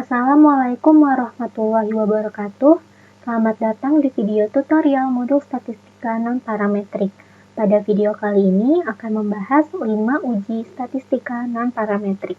Assalamualaikum warahmatullahi wabarakatuh. Selamat datang di video tutorial modul statistika non-parametrik. Pada video kali ini akan membahas 5 uji statistika non-parametrik.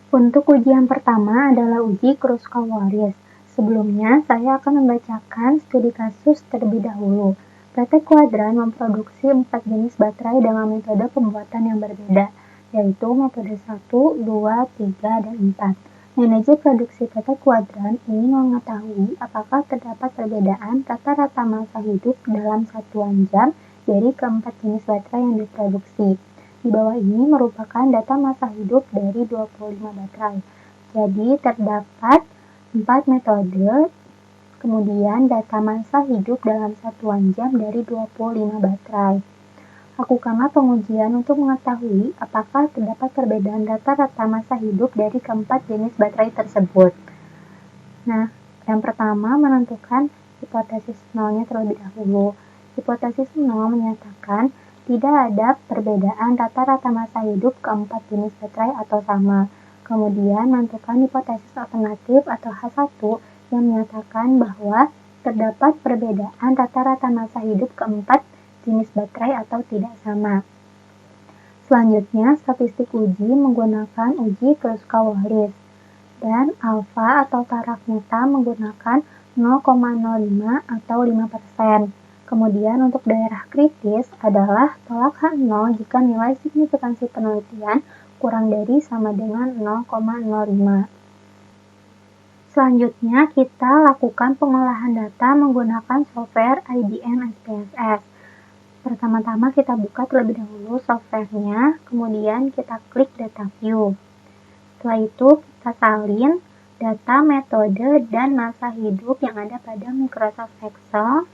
Untuk ujian pertama adalah uji Kruskal-Wallis. Sebelumnya, saya akan membacakan studi kasus terlebih dahulu. PT Quadrant memproduksi 4 jenis baterai dengan metode pembuatan yang berbeda, yaitu metode 1, 2, 3, dan 4. Manajer produksi PT Quadrant ingin mengetahui apakah terdapat perbedaan rata-rata masa hidup dalam satuan jam dari keempat jenis baterai yang diproduksi. Di bawah ini merupakan data masa hidup dari 25 baterai. Jadi terdapat 4 metode, kemudian data masa hidup dalam satuan jam dari 25 baterai. Lakukanlah pengujian untuk mengetahui apakah terdapat perbedaan rata-rata masa hidup dari keempat jenis baterai tersebut. Nah, yang pertama menentukan hipotesis nolnya terlebih dahulu. Hipotesis nol menyatakan tidak ada perbedaan rata-rata masa hidup keempat jenis baterai atau sama. Kemudian menentukan hipotesis alternatif atau H1 yang menyatakan bahwa terdapat perbedaan rata-rata masa hidup keempat jenis baterai atau tidak sama. Selanjutnya, statistik uji menggunakan uji Kruskal-Wallis dan alfa atau taraf nyata menggunakan 0,05 atau 5%. Kemudian untuk daerah kritis adalah tolak H0 jika nilai signifikansi penelitian kurang dari sama dengan 0,05. Selanjutnya, kita lakukan pengolahan data menggunakan software IBM SPSS. Pertama-tama kita buka terlebih dahulu softwarenya, kemudian kita klik data view. Setelah itu kita salin data metode dan masa hidup yang ada pada Microsoft Excel.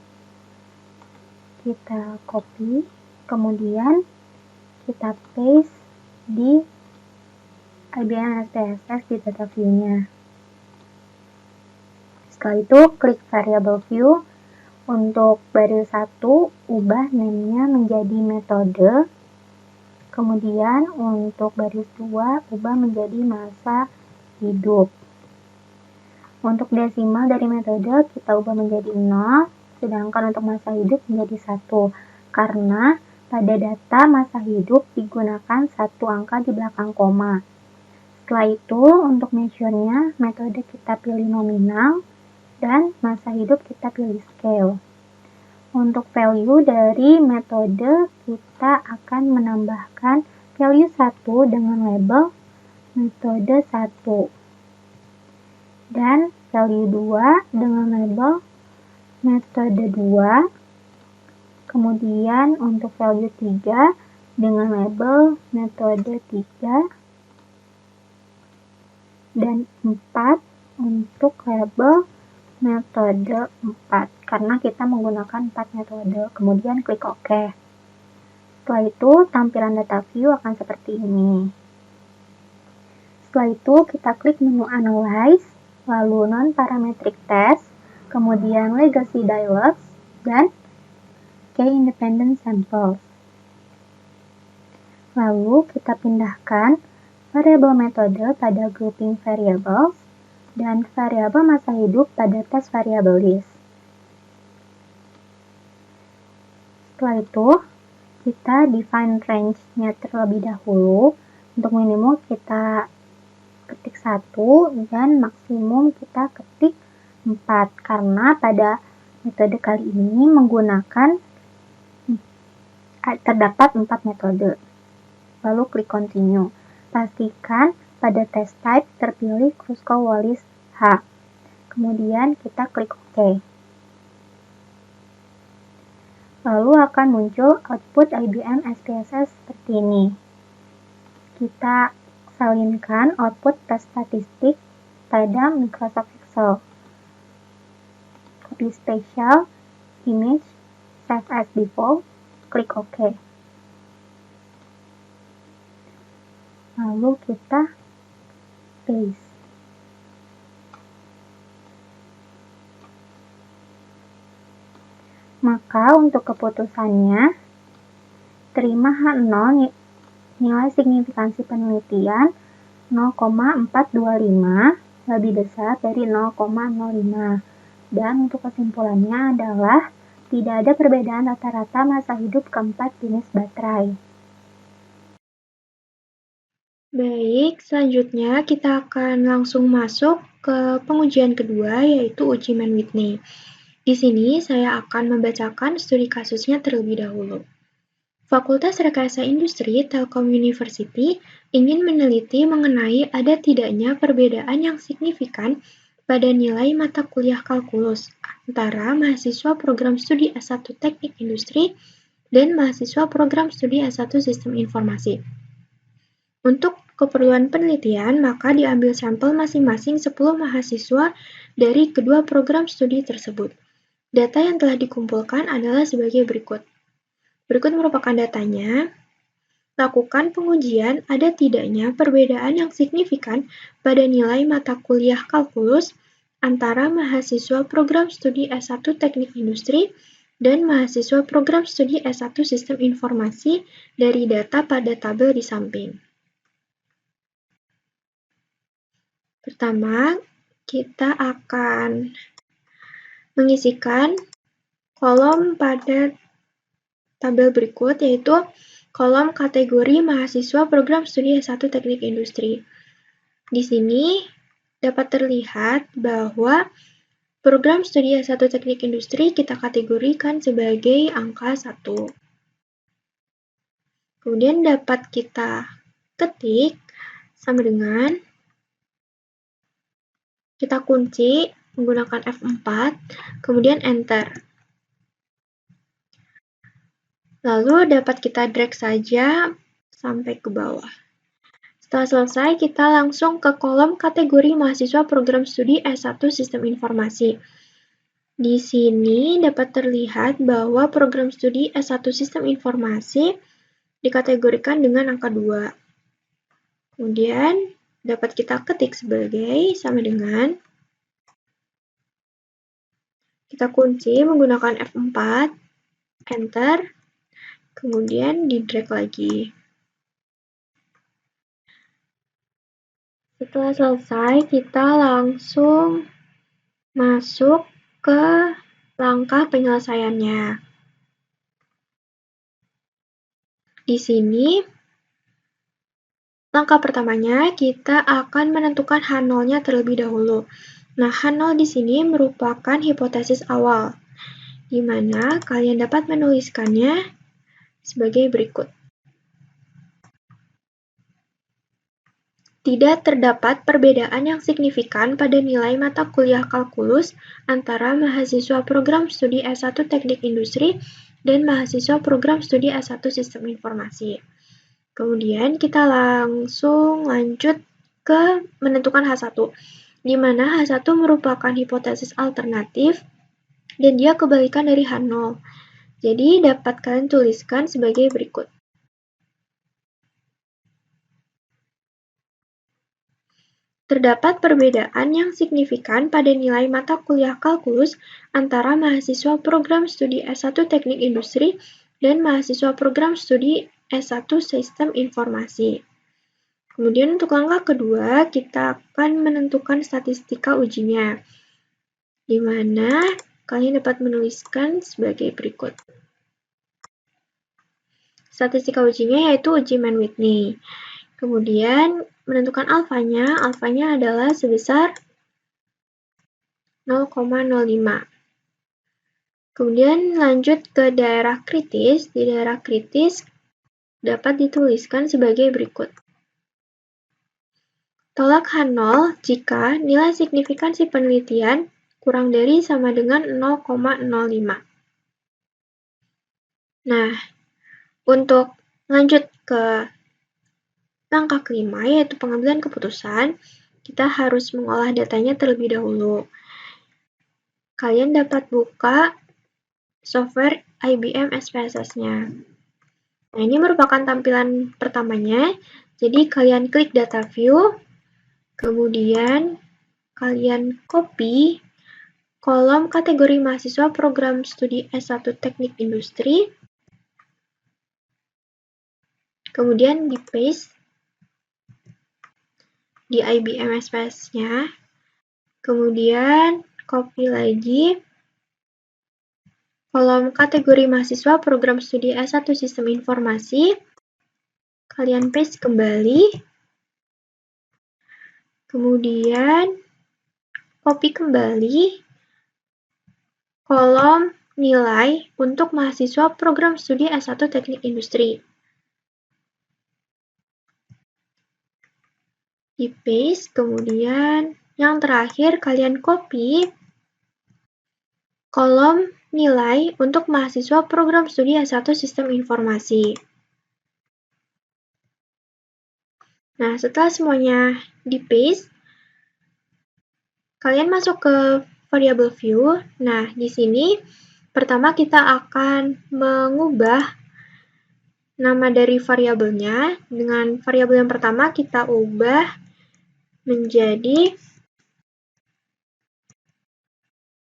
Kita copy, kemudian kita paste di IBM SPSS di data view-nya. Setelah itu klik variable view. Untuk baris 1, ubah name-nya menjadi metode. Kemudian untuk baris 2, ubah menjadi masa hidup. Untuk desimal dari metode, kita ubah menjadi 0, sedangkan untuk masa hidup menjadi 1. Karena pada data masa hidup digunakan satu angka di belakang koma. Setelah itu, untuk measure-nya, metode kita pilih nominal, dan masa hidup kita pilih scale. Untuk value dari metode, kita akan menambahkan value 1 dengan label metode 1. Dan value 2 dengan label metode 2. Kemudian untuk value 3 dengan label metode 3. Dan 4 untuk label metode 4 karena kita menggunakan 4 metode. Kemudian klik OK. Setelah itu tampilan data view akan seperti ini. Setelah itu kita klik menu Analyze, lalu Non-Parametric Test, kemudian Legacy Dialogs, dan Key Independent Samples. Lalu kita pindahkan variabel metode pada grouping variables dan variabel masa hidup pada test variable list. Setelah itu, kita define range-nya terlebih dahulu. Untuk minimum kita ketik 1 dan maksimum kita ketik 4. Karena pada metode kali ini terdapat 4 metode. Lalu klik continue. Pastikan pada test type terpilih Kruskal-Wallis H. Kemudian kita klik OK. Lalu akan muncul output IBM SPSS seperti ini. Kita salinkan output tes statistik pada Microsoft Excel. Copy spatial, image, save as default, klik OK. Lalu kita paste. Maka untuk keputusannya, terima H0 nilai signifikansi penelitian 0,425 lebih besar dari 0,05. Dan untuk kesimpulannya adalah tidak ada perbedaan rata-rata masa hidup keempat jenis baterai. Baik, selanjutnya kita akan langsung masuk ke pengujian kedua, yaitu uji Mann-Whitney. Di sini saya akan membacakan studi kasusnya terlebih dahulu. Fakultas Rekayasa Industri Telkom University ingin meneliti mengenai ada tidaknya perbedaan yang signifikan pada nilai mata kuliah kalkulus antara mahasiswa program studi S1 Teknik Industri dan mahasiswa program studi S1 Sistem Informasi. Untuk keperluan penelitian, maka diambil sampel masing-masing 10 mahasiswa dari kedua program studi tersebut. Data yang telah dikumpulkan adalah sebagai berikut. Berikut merupakan datanya. Lakukan pengujian ada tidaknya perbedaan yang signifikan pada nilai mata kuliah kalkulus antara mahasiswa program studi S1 Teknik Industri dan mahasiswa program studi S1 Sistem Informasi dari data pada tabel di samping. Pertama, kita akan mengisikan kolom pada tabel berikut, yaitu kolom kategori mahasiswa program studi S1 Teknik Industri. Di sini dapat terlihat bahwa program studi S1 Teknik Industri kita kategorikan sebagai angka 1. Kemudian dapat kita ketik sama dengan kita kunci menggunakan F4, kemudian Enter. Lalu dapat kita drag saja sampai ke bawah. Setelah selesai, kita langsung ke kolom kategori mahasiswa program studi S1 Sistem Informasi. Di sini dapat terlihat bahwa program studi S1 Sistem Informasi dikategorikan dengan angka 2. Kemudian dapat kita ketik sebagai sama dengan kita kunci menggunakan F4, Enter, kemudian di drag lagi. Setelah selesai, kita langsung masuk ke langkah penyelesaiannya. Di sini, langkah pertamanya kita akan menentukan H0-nya terlebih dahulu. Nah, H0 di sini merupakan hipotesis awal, di mana kalian dapat menuliskannya sebagai berikut. Tidak terdapat perbedaan yang signifikan pada nilai mata kuliah kalkulus antara mahasiswa program studi S1 Teknik Industri dan mahasiswa program studi S1 Sistem Informasi. Kemudian kita langsung lanjut ke menentukan H1, di mana H1 merupakan hipotesis alternatif dan dia kebalikan dari H0. Jadi dapat kalian tuliskan sebagai berikut. Terdapat perbedaan yang signifikan pada nilai mata kuliah kalkulus antara mahasiswa program studi S1 Teknik Industri dan mahasiswa program studi S1 Sistem Informasi. Kemudian untuk langkah kedua, kita akan menentukan statistika ujinya, di mana kalian dapat menuliskan sebagai berikut. Statistika ujinya yaitu uji Mann-Whitney. Kemudian menentukan alfanya adalah sebesar 0,05. Kemudian lanjut ke daerah kritis. Di daerah kritis dapat dituliskan sebagai berikut. Tolak H0 jika nilai signifikansi penelitian kurang dari sama dengan 0,05. Nah, untuk lanjut ke langkah kelima, yaitu pengambilan keputusan, kita harus mengolah datanya terlebih dahulu. Kalian dapat buka software IBM SPSS-nya. Nah, ini merupakan tampilan pertamanya. Jadi, kalian klik Data View, kemudian kalian copy kolom kategori mahasiswa program studi S1 Teknik Industri, kemudian di paste di IBM SPSS-nya, Kemudian copy lagi kolom kategori mahasiswa program studi S1 Sistem Informasi. Kalian paste kembali. Kemudian copy kembali kolom nilai untuk mahasiswa program studi S1 Teknik Industri. Di paste, kemudian yang terakhir kalian copy kolom nilai untuk mahasiswa program studi S1 Sistem Informasi. Nah, setelah semuanya di paste, kalian masuk ke variable view. Nah, di sini pertama kita akan mengubah nama dari variabelnya. Dengan variabel yang pertama kita ubah menjadi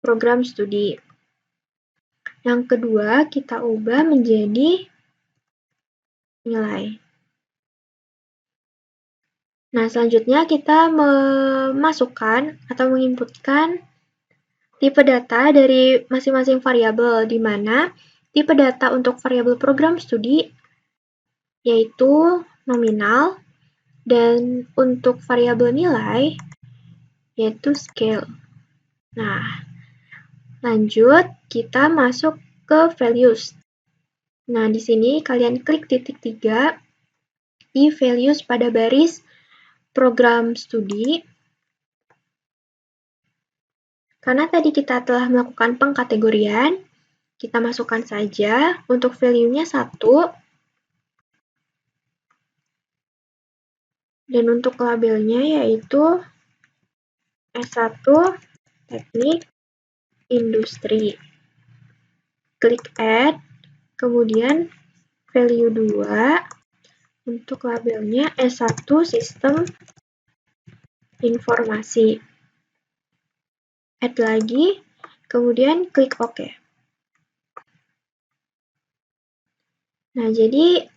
program studi. Yang kedua, kita ubah menjadi nilai. Nah, selanjutnya kita memasukkan atau menginputkan tipe data dari masing-masing variabel, di mana tipe data untuk variabel program studi yaitu nominal, dan untuk variabel nilai yaitu scale. Nah, lanjut kita masuk ke values. Nah, di sini kalian klik titik 3 di values pada baris program studi. Karena tadi kita telah melakukan pengkategorian, kita masukkan saja untuk value-nya 1. Dan untuk labelnya yaitu S1 Teknik Industri. Klik Add, kemudian value 2, untuk labelnya S1 Sistem Informasi. Add lagi, kemudian klik OK. Nah, jadi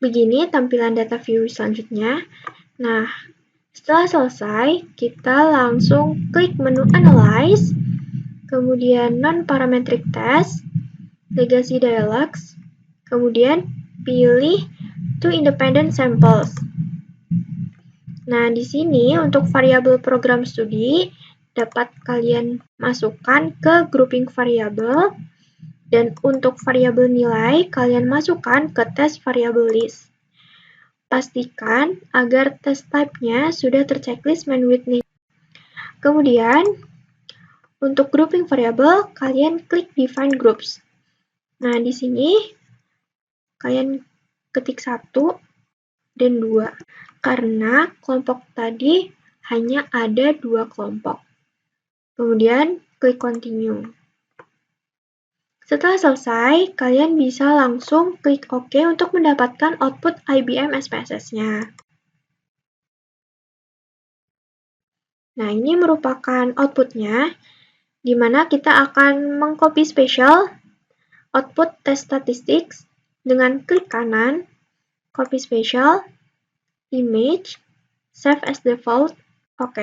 begini tampilan data view selanjutnya. Nah, setelah selesai, kita langsung klik menu Analyze, kemudian Non-Parametric Test, Legacy Dialogs, kemudian pilih Two Independent Samples. Nah, di sini untuk variabel program studi dapat kalian masukkan ke grouping variabel, dan untuk variabel nilai kalian masukkan ke test variable list. Pastikan agar test type-nya sudah terchecklist main Whitney. Kemudian, untuk grouping variabel, kalian klik Define Groups. Nah, di sini kalian ketik 1 dan 2, karena kelompok tadi hanya ada 2 kelompok. Kemudian, klik Continue. Setelah selesai, kalian bisa langsung klik OK untuk mendapatkan output IBM SPSS-nya. Nah, ini merupakan outputnya, di mana kita akan mengcopy spesial output test statistics dengan klik kanan, copy spesial, image, save as default, OK.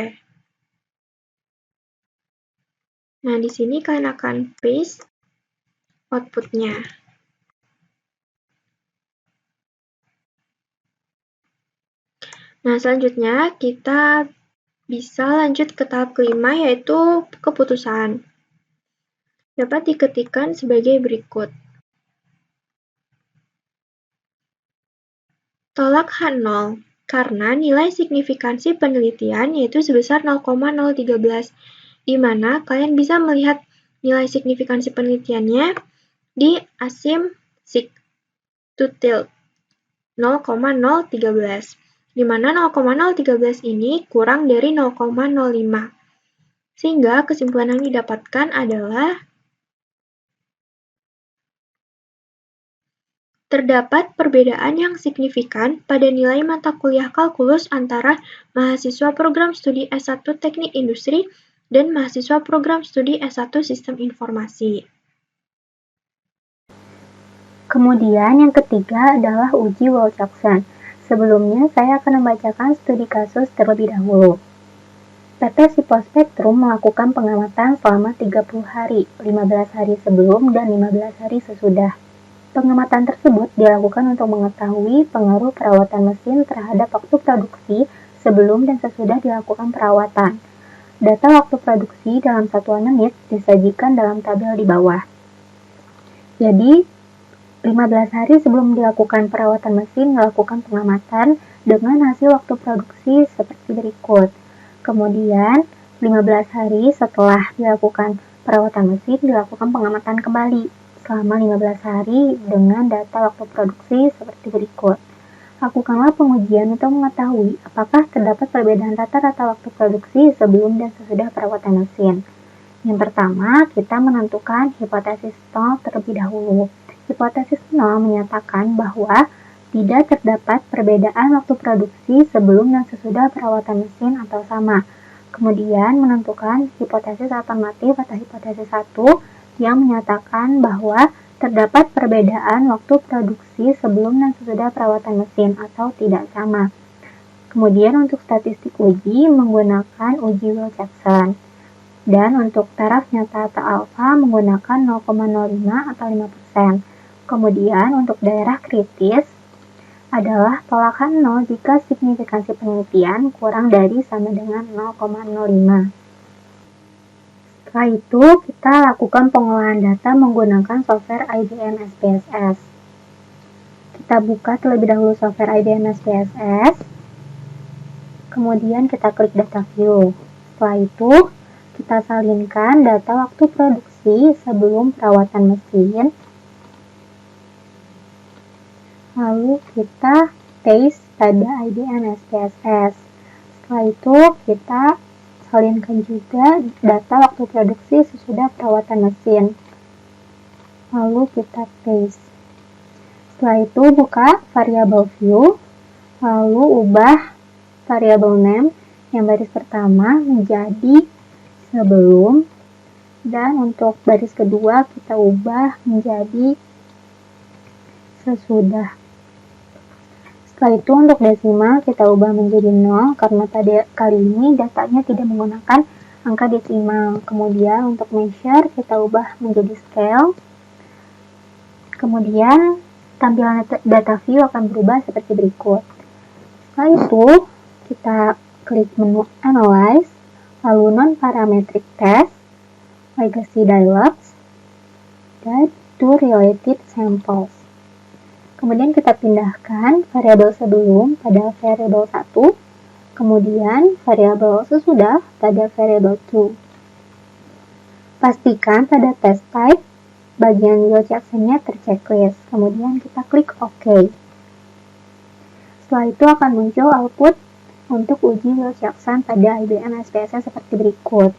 Nah, di sini kalian akan paste outputnya. Nah, selanjutnya kita bisa lanjut ke tahap kelima, yaitu keputusan. Dapat diketikkan sebagai berikut. Tolak H0, karena nilai signifikansi penelitian yaitu sebesar 0,013, di mana kalian bisa melihat nilai signifikansi penelitiannya di asymptotic to tilt 0,013, di mana 0,013 ini kurang dari 0,05. Sehingga kesimpulan yang didapatkan adalah terdapat perbedaan yang signifikan pada nilai mata kuliah kalkulus antara mahasiswa program studi S1 Teknik Industri dan mahasiswa program studi S1 Sistem Informasi. Kemudian yang ketiga adalah uji Will-Jackson. Sebelumnya saya akan membacakan studi kasus terlebih dahulu. PT Sipospektrum melakukan pengamatan selama 30 hari, 15 hari sebelum dan 15 hari sesudah. Pengamatan tersebut dilakukan untuk mengetahui pengaruh perawatan mesin terhadap waktu produksi sebelum dan sesudah dilakukan perawatan. Data waktu produksi dalam satuan menit disajikan dalam tabel di bawah. Jadi, 15 hari sebelum dilakukan perawatan mesin melakukan pengamatan dengan hasil waktu produksi seperti berikut. Kemudian, 15 hari setelah dilakukan perawatan mesin dilakukan pengamatan kembali selama 15 hari dengan data waktu produksi seperti berikut. Lakukanlah pengujian untuk mengetahui apakah terdapat perbedaan rata-rata waktu produksi sebelum dan sesudah perawatan mesin. Yang pertama, kita menentukan hipotesis nol terlebih dahulu. Hipotesis nol menyatakan bahwa tidak terdapat perbedaan waktu produksi sebelum dan sesudah perawatan mesin atau sama. Kemudian menentukan hipotesis alternatif atau hipotesis 1 yang menyatakan bahwa terdapat perbedaan waktu produksi sebelum dan sesudah perawatan mesin atau tidak sama. Kemudian untuk statistik uji menggunakan uji Wilcoxon. Dan untuk taraf nyata atau alfa menggunakan 0,05 atau 5%. Kemudian untuk daerah kritis adalah tolakan 0 jika signifikansi penelitian kurang dari sama dengan 0,05. Setelah itu, kita lakukan pengolahan data menggunakan software IBM SPSS. Kita buka terlebih dahulu software IBM SPSS. Kemudian kita klik data view. Setelah itu, kita salinkan data waktu produksi sebelum perawatan mesin. Lalu kita paste pada IBM SPSS. Setelah itu kita salinkan juga data waktu produksi sesudah perawatan mesin. Lalu kita paste. Setelah itu buka variable view, lalu ubah variable name yang baris pertama menjadi sebelum, dan untuk baris kedua kita ubah menjadi sesudah. Setelah itu untuk desimal kita ubah menjadi 0 karena pada kali ini datanya tidak menggunakan angka desimal. Kemudian untuk measure kita ubah menjadi scale. Kemudian tampilan data view akan berubah seperti berikut. Setelah itu kita klik menu analyze, lalu non-parametric test, legacy dialogs, dan to related samples. Kemudian kita pindahkan variabel sebelum pada variabel 1, kemudian variabel sesudah pada variabel 2. Pastikan pada test type bagian Wilcoxon-nya terchecklist, kemudian kita klik OK. Setelah itu akan muncul output untuk uji Wilcoxon pada IBM SPSS seperti berikut.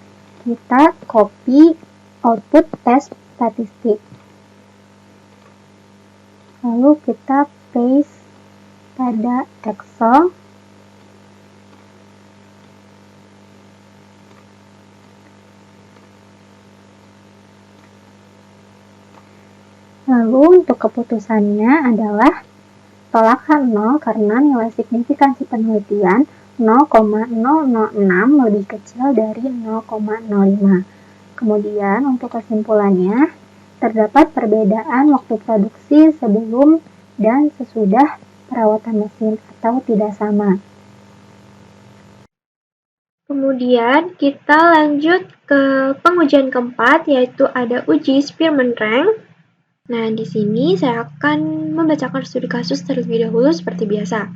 Kita copy output tes statistik. Lalu kita paste pada Excel. Lalu untuk keputusannya adalah tolakan 0 karena nilai signifikansi penelitian 0,006 lebih kecil dari 0,05. Kemudian untuk kesimpulannya, terdapat perbedaan waktu produksi sebelum dan sesudah perawatan mesin atau tidak sama. Kemudian kita lanjut ke pengujian keempat, yaitu ada uji Spearman Rank. Nah, di sini saya akan membacakan studi kasus terlebih dahulu seperti biasa.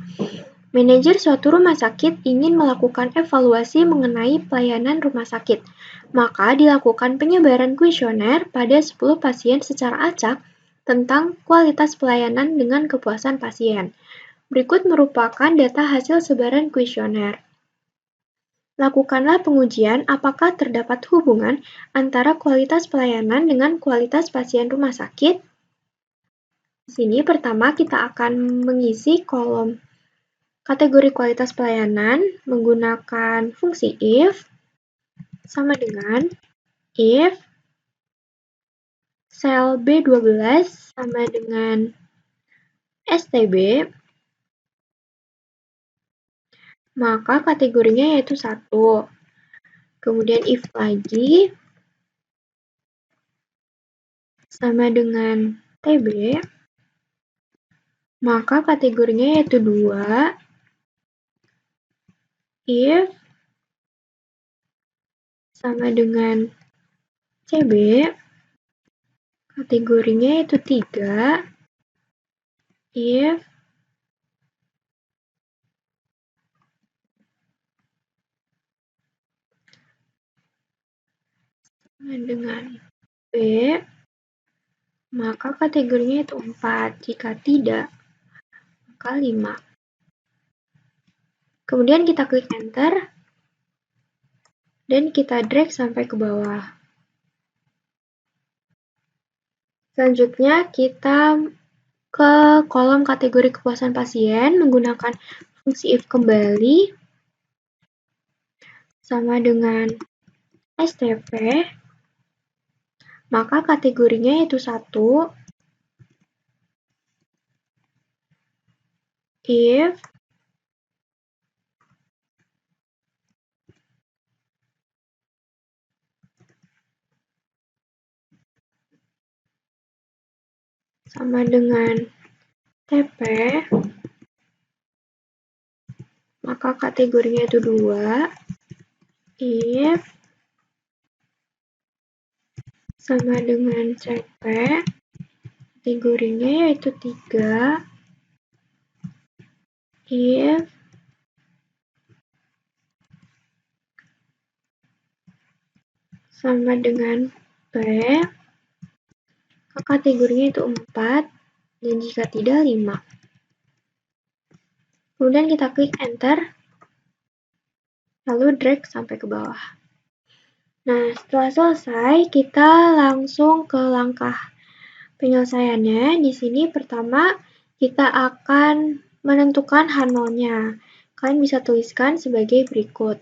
Manajer suatu rumah sakit ingin melakukan evaluasi mengenai pelayanan rumah sakit. Maka dilakukan penyebaran kuesioner pada 10 pasien secara acak tentang kualitas pelayanan dengan kepuasan pasien. Berikut merupakan data hasil sebaran kuesioner. Lakukanlah pengujian apakah terdapat hubungan antara kualitas pelayanan dengan kualitas pasien rumah sakit. Di sini pertama kita akan mengisi kolom kategori kualitas pelayanan menggunakan fungsi if sama dengan if sel B12 sama dengan STB, maka kategorinya yaitu 1. kemudian if lagi, sama dengan TB, maka kategorinya yaitu 2, if sama dengan CB, kategorinya yaitu 3, if sama dengan B, maka kategorinya itu 4. Jika tidak, maka 5. Kemudian kita klik enter, dan kita drag sampai ke bawah. Selanjutnya, kita ke kolom kategori kepuasan pasien menggunakan fungsi if kembali, sama dengan STP, maka kategorinya yaitu 1, if sama dengan TP, maka kategorinya itu 2, if sama dengan CP, kategorinya yaitu 3, if sama dengan P, kategorinya itu 4, dan jika tidak 5. Kemudian kita klik enter, lalu drag sampai ke bawah. Nah, setelah selesai, kita langsung ke langkah penyelesaiannya. Di sini pertama, kita akan menentukan H0-nya. Kalian bisa tuliskan sebagai berikut.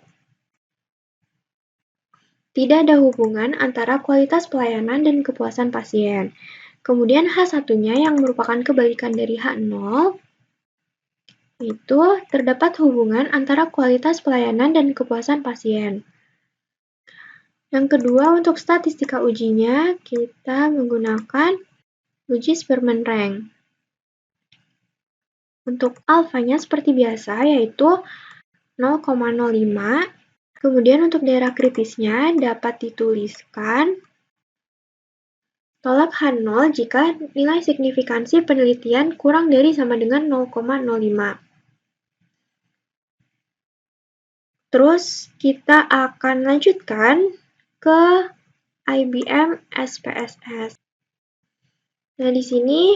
Tidak ada hubungan antara kualitas pelayanan dan kepuasan pasien. Kemudian H1-nya yang merupakan kebalikan dari H0, itu terdapat hubungan antara kualitas pelayanan dan kepuasan pasien. Yang kedua, untuk statistika ujinya, kita menggunakan uji Spearman Rank. Untuk alfanya seperti biasa, yaitu 0,05. Kemudian untuk daerah kritisnya dapat dituliskan tolak H0 jika nilai signifikansi penelitian kurang dari sama dengan 0,05. Terus kita akan lanjutkan ke IBM SPSS. Nah, di sini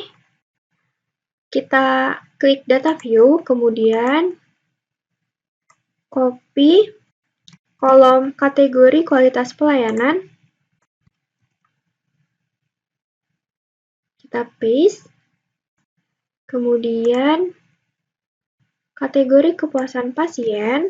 kita klik data view, kemudian copy kolom kategori kualitas pelayanan, kita paste, kemudian kategori kepuasan pasien,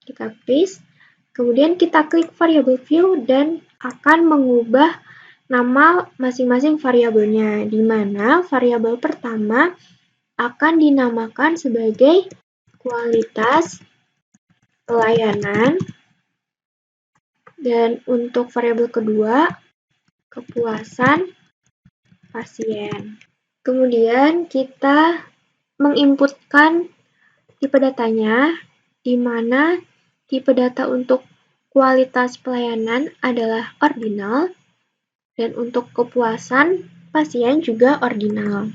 kita paste, kemudian kita klik variable view dan akan mengubah nama masing-masing variabelnya, di mana variabel pertama akan dinamakan sebagai kualitas pelayanan, dan untuk variabel kedua, kepuasan pasien. Kemudian kita menginputkan tipe datanya, di mana tipe data untuk kualitas pelayanan adalah ordinal, dan untuk kepuasan pasien juga ordinal.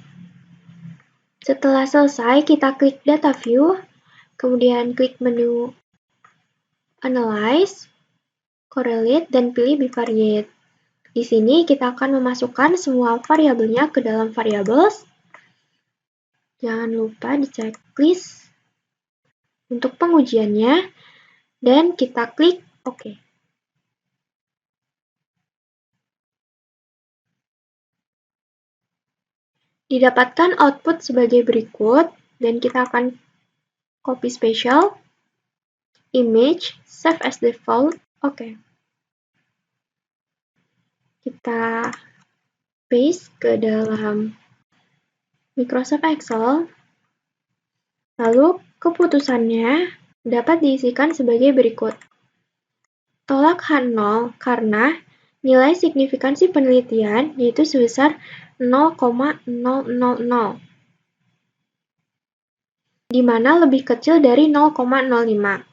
Setelah selesai, kita klik data view, kemudian klik menu Analyze, Correlate, dan pilih Bivariate. Di sini kita akan memasukkan semua variabelnya ke dalam variables. Jangan lupa di checklist untuk pengujiannya, dan kita klik OK. Didapatkan output sebagai berikut, dan kita akan copy spatial, image, save as default, OK. Kita paste ke dalam Microsoft Excel, lalu keputusannya dapat diisikan sebagai berikut. Tolak H0 karena nilai signifikansi penelitian yaitu sebesar 0,000, di mana lebih kecil dari 0,05.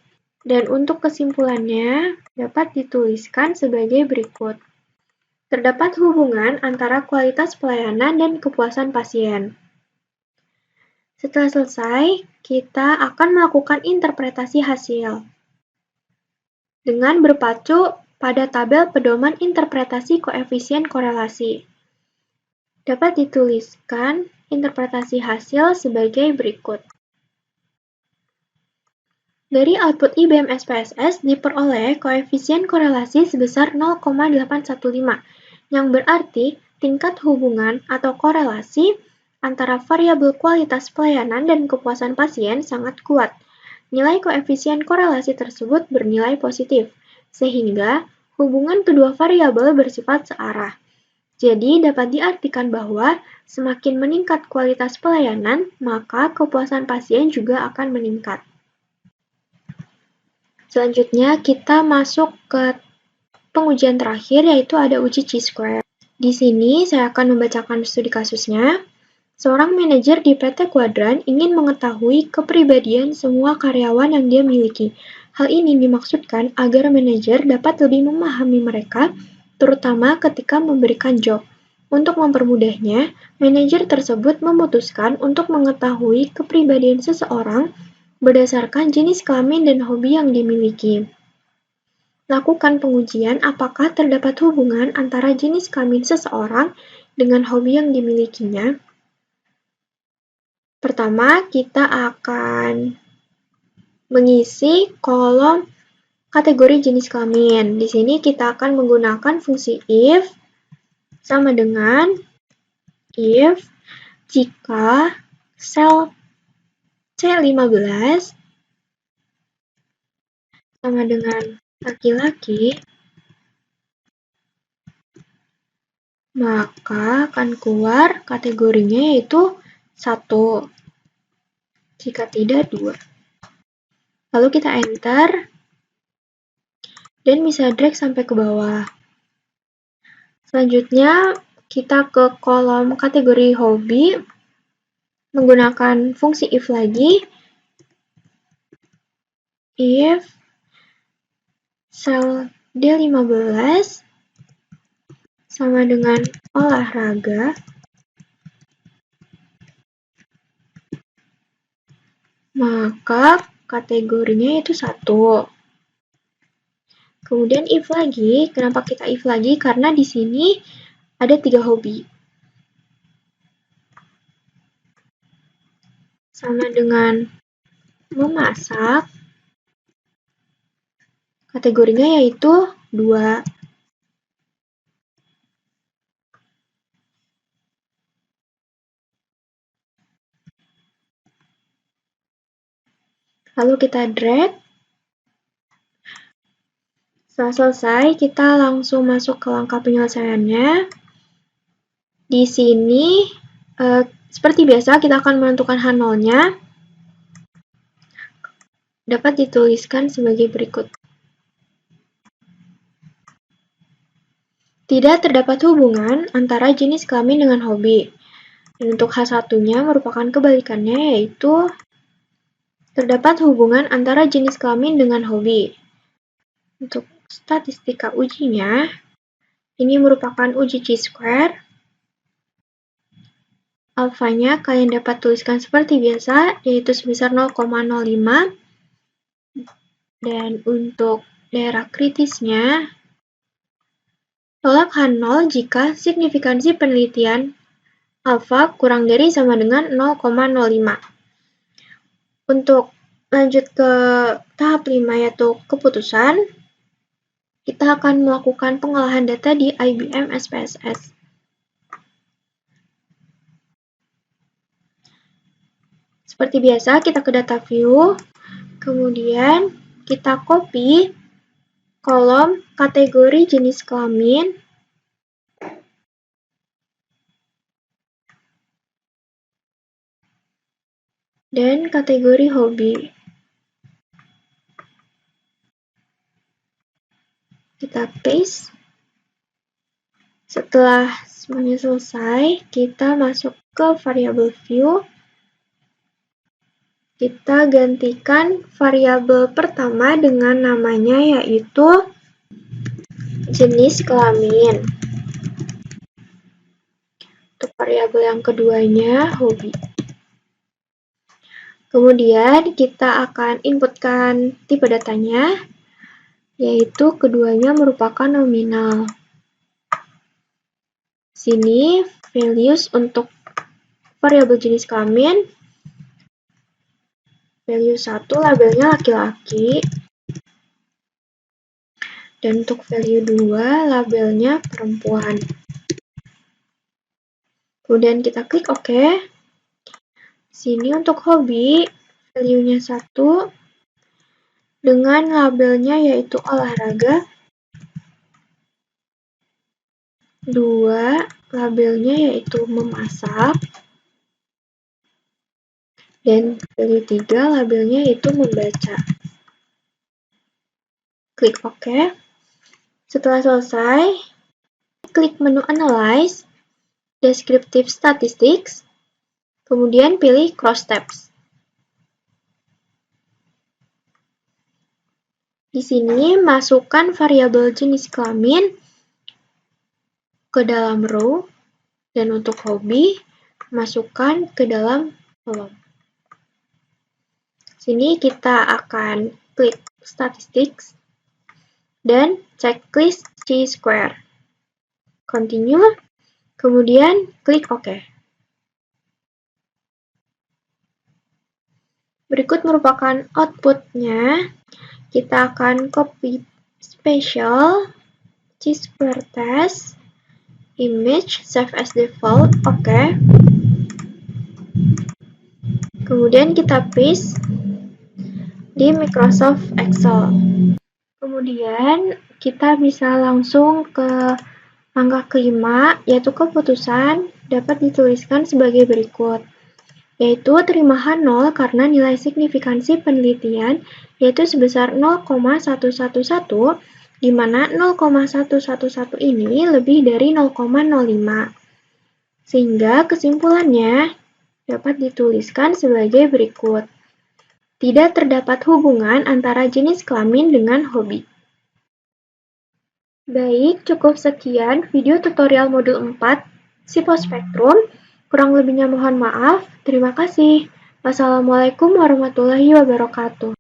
Dan untuk kesimpulannya dapat dituliskan sebagai berikut. Terdapat hubungan antara kualitas pelayanan dan kepuasan pasien. Setelah selesai, kita akan melakukan interpretasi hasil dengan berpacu pada tabel pedoman interpretasi koefisien korelasi. Dapat dituliskan interpretasi hasil sebagai berikut. Dari output IBM SPSS diperoleh koefisien korelasi sebesar 0,815, yang berarti tingkat hubungan atau korelasi antara variabel kualitas pelayanan dan kepuasan pasien sangat kuat. Nilai koefisien korelasi tersebut bernilai positif, sehingga hubungan kedua variabel bersifat searah. Jadi, dapat diartikan bahwa semakin meningkat kualitas pelayanan, maka kepuasan pasien juga akan meningkat. Selanjutnya, kita masuk ke pengujian terakhir, yaitu ada uji chi-square. Di sini, saya akan membacakan studi kasusnya. Seorang manajer di PT Quadrant ingin mengetahui kepribadian semua karyawan yang dia miliki. Hal ini dimaksudkan agar manajer dapat lebih memahami mereka, terutama ketika memberikan job. Untuk mempermudahnya, manajer tersebut memutuskan untuk mengetahui kepribadian seseorang berdasarkan jenis kelamin dan hobi yang dimiliki. Lakukan pengujian apakah terdapat hubungan antara jenis kelamin seseorang dengan hobi yang dimilikinya. Pertama, kita akan mengisi kolom kategori jenis kelamin. Di sini kita akan menggunakan fungsi if sama dengan if jika sel C15 sama dengan laki-laki, maka akan keluar kategorinya yaitu 1. Jika tidak, 2. Lalu kita enter dan bisa drag sampai ke bawah. Selanjutnya, kita ke kolom kategori hobi menggunakan fungsi if lagi. If sel D15 sama dengan olahraga, maka kategorinya itu 1. Kemudian if lagi, kenapa kita if lagi? Karena di sini ada 3 hobi. Sama dengan memasak, kategorinya yaitu 2. Lalu kita drag. Setelah selesai, kita langsung masuk ke langkah penyelesaiannya. Di sini, seperti biasa, kita akan menentukan H0-nya. Dapat dituliskan sebagai berikut. Tidak terdapat hubungan antara jenis kelamin dengan hobi. Dan untuk H1-nya merupakan kebalikannya, yaitu terdapat hubungan antara jenis kelamin dengan hobi. Untuk statistika ujinya, ini merupakan uji chi-square. Alfanya kalian dapat tuliskan seperti biasa, yaitu sebesar 0,05. Dan untuk daerah kritisnya, tolak H0 jika signifikansi penelitian alfa kurang dari sama dengan 0,05. Untuk lanjut ke tahap 5 yaitu keputusan, kita akan melakukan pengolahan data di IBM SPSS. Seperti biasa, kita ke data view, kemudian kita copy kolom kategori jenis kelamin, dan kategori hobi. Kita paste. Setelah semuanya selesai, kita masuk ke variabel view. Kita gantikan variabel pertama dengan namanya yaitu jenis kelamin. Untuk variabel yang keduanya hobi. Kemudian kita akan inputkan tipe datanya, yaitu keduanya merupakan nominal. Sini values untuk variabel jenis kelamin. Value 1 labelnya laki-laki. Dan untuk value 2 labelnya perempuan. Kemudian kita klik OK. Sini untuk hobi, value-nya 1 dengan labelnya yaitu olahraga. 2 labelnya yaitu memasak. Dan value 3 labelnya yaitu membaca. Klik OK. Setelah selesai, klik menu Analyze, Descriptive Statistics, kemudian pilih Cross Tabs. Di sini masukkan variabel jenis kelamin ke dalam row, dan untuk hobi, masukkan ke dalam kolom. Sini kita akan klik Statistics dan checklist Chi-square. Continue, kemudian klik OK. Berikut merupakan outputnya. Kita akan copy special Chi-square test, image, save as default, OK. Kemudian kita paste di Microsoft Excel. Kemudian kita bisa langsung ke langkah kelima, yaitu keputusan dapat dituliskan sebagai berikut, yaitu terimahan 0 karena nilai signifikansi penelitian yaitu sebesar 0,111, di mana 0,111 ini lebih dari 0,05. Sehingga kesimpulannya dapat dituliskan sebagai berikut. Tidak terdapat hubungan antara jenis kelamin dengan hobi. Baik, cukup sekian video tutorial modul 4 Psikospektrum. Kurang lebihnya mohon maaf. Terima kasih. Wassalamualaikum warahmatullahi wabarakatuh.